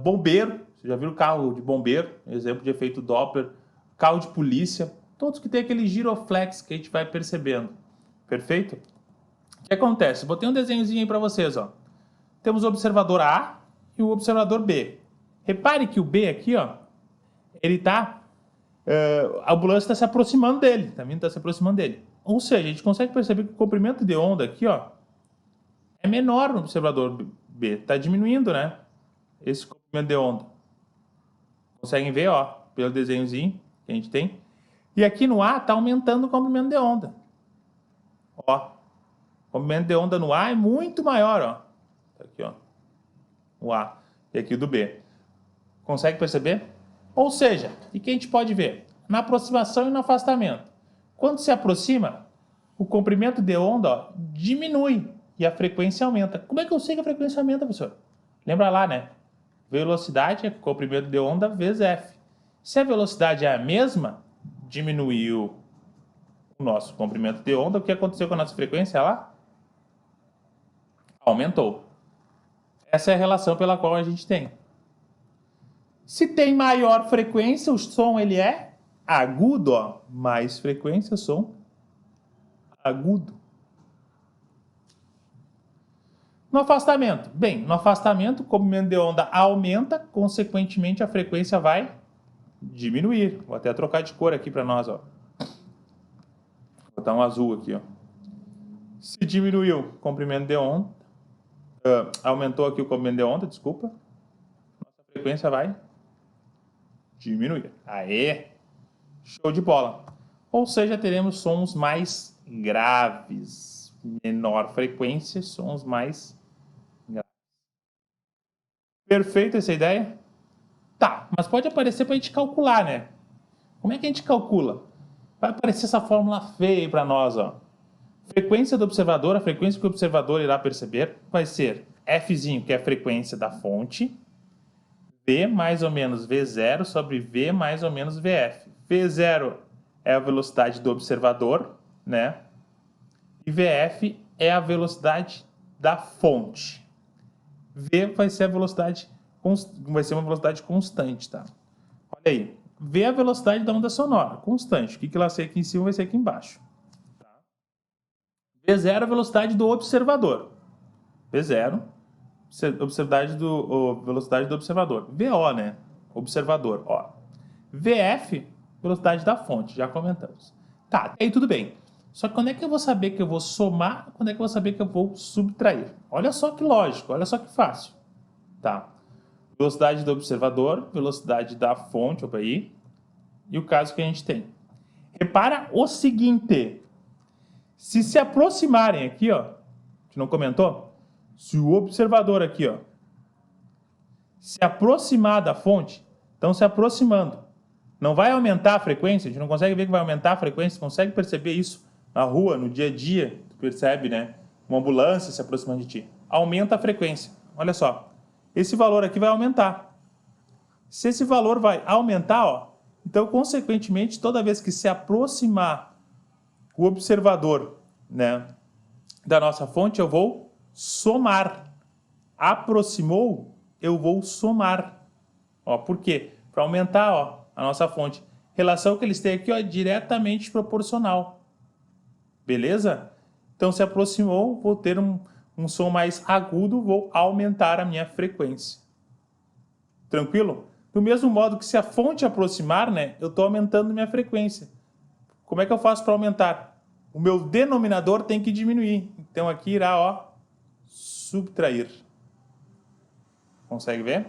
Bombeiro. Você já viu carro de bombeiro? Exemplo de efeito Doppler. Carro de polícia. Todos que tem aquele giroflex que a gente vai percebendo. Perfeito? O que acontece? Botei um desenhozinho aí para vocês, ó. Temos o observador A e o observador B. Repare que o B aqui, ó, ele tá... a ambulância está se aproximando dele, tá vendo? Está se aproximando dele. Ou seja, a gente consegue perceber que o comprimento de onda aqui, ó, é menor no observador B. Está diminuindo, né? Esse comprimento de onda. Conseguem ver, ó, pelo desenhozinho que a gente tem. E aqui no A está aumentando o comprimento de onda. Ó, o comprimento de onda no A é muito maior, ó. Aqui, ó, o A e aqui o do B. Consegue perceber? Ou seja, o que a gente pode ver? na aproximação e no afastamento. Quando se aproxima, o comprimento de onda, ó, diminui e a frequência aumenta. Como é que eu sei que a frequência aumenta, professor? Lembra lá, né? Velocidade é comprimento de onda vezes f. Se a velocidade é a mesma, diminuiu o nosso comprimento de onda. O que aconteceu com a nossa frequência? Ela aumentou. Essa é a relação pela qual a gente tem. Se tem maior frequência, o som ele é agudo, ó. Mais frequência, som agudo. No afastamento. Bem, no afastamento, o comprimento de onda aumenta, consequentemente a frequência vai diminuir. Vou até trocar de cor aqui para nós, ó. Vou botar um azul aqui, ó. Se diminuiu o comprimento de onda, aumentou aqui o comprimento de onda, desculpa, nossa frequência vai diminuir. Aê! Show de bola! Ou seja, teremos sons mais graves. Menor frequência, sons mais graves. Perfeito essa ideia? Tá, mas pode aparecer para a gente calcular, né? Como é que a gente calcula? Vai aparecer essa fórmula feia para nós, ó. Frequência do observador, a frequência que o observador irá perceber, vai ser Fzinho, que é a frequência da fonte, V mais ou menos V0 sobre V mais ou menos VF. V0 é a velocidade do observador, né? E VF é a velocidade da fonte. V vai ser a velocidade, vai ser uma velocidade constante, tá? Olha aí. V é a velocidade da onda sonora, constante. O que ela ser aqui em cima vai ser aqui embaixo. Tá? V0 é a velocidade do observador. V0, velocidade do observador. VO, né? Observador, ó. VF, velocidade da fonte, já comentamos. Tá, até aí tudo bem. Só que quando é que eu vou saber que eu vou somar, quando é que eu vou saber que eu vou subtrair? Olha só que lógico, olha só que fácil. Tá. Velocidade do observador, velocidade da fonte, opa aí, e o caso que a gente tem. Repara o seguinte, se aproximarem aqui, ó, que não comentou, se o observador aqui, ó, se aproximar da fonte, estão se aproximando, não vai aumentar a frequência, a gente não consegue ver que vai aumentar a frequência, consegue perceber isso na rua, no dia a dia, tu percebe, né? Uma ambulância se aproximando de ti, aumenta a frequência, olha só. Esse valor aqui vai aumentar. Se esse valor vai aumentar, ó, então, consequentemente, toda vez que se aproximar o observador, né, da nossa fonte, eu vou somar. Aproximou, eu vou somar. Ó, por quê? Para aumentar, ó, a nossa fonte. Relação que eles têm aqui, ó, é diretamente proporcional. Beleza? Então, se aproximou, vou ter um som mais agudo, vou aumentar a minha frequência. Tranquilo? Do mesmo modo que se a fonte aproximar, né, eu estou aumentando minha frequência. Como é que eu faço para aumentar? O meu denominador tem que diminuir. Então aqui irá, ó, subtrair. Consegue ver?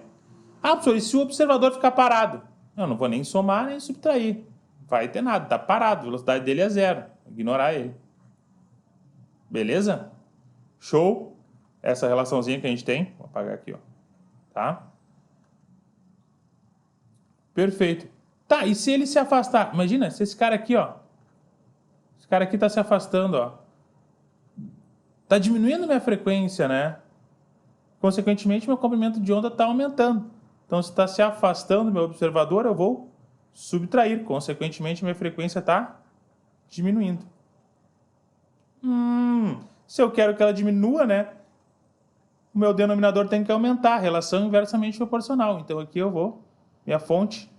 Ah, professor, e se o observador ficar parado? Eu não vou nem somar nem subtrair. Não vai ter nada, está parado, a velocidade dele é zero. Vou ignorar ele. Beleza? Show? Essa relaçãozinha que a gente tem. Vou apagar aqui, ó. Tá? Perfeito. Tá, e se ele se afastar? Imagina, se esse cara aqui, ó. Esse cara aqui tá se afastando, ó. Tá diminuindo minha frequência, né? Consequentemente, meu comprimento de onda tá aumentando. Então, se está se afastando do meu observador, eu vou subtrair. Consequentemente, minha frequência tá diminuindo. Se eu quero que ela diminua, né? O meu denominador tem que aumentar, relação inversamente proporcional. Então aqui eu vou, minha fonte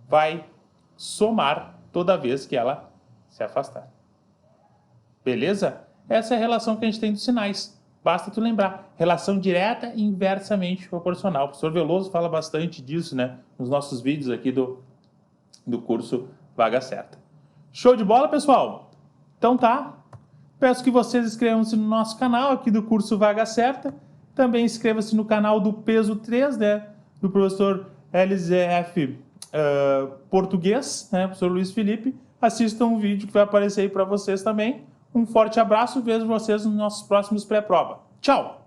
vai somar toda vez que ela se afastar. Beleza? Essa é a relação que a gente tem dos sinais. Basta tu lembrar, relação direta e inversamente proporcional. O professor Veloso fala bastante disso, né? Nos nossos vídeos aqui do curso Vaga Certa. Show de bola, pessoal? Então tá. Peço que vocês inscrevam-se no nosso canal aqui do curso Vaga Certa. Também inscreva-se no canal do Peso 3, né? Do professor LZF Português, né? Professor Luiz Felipe. Assistam um vídeo que vai aparecer aí para vocês também. Um forte abraço e vejo vocês nos nossos próximos pré-prova. Tchau!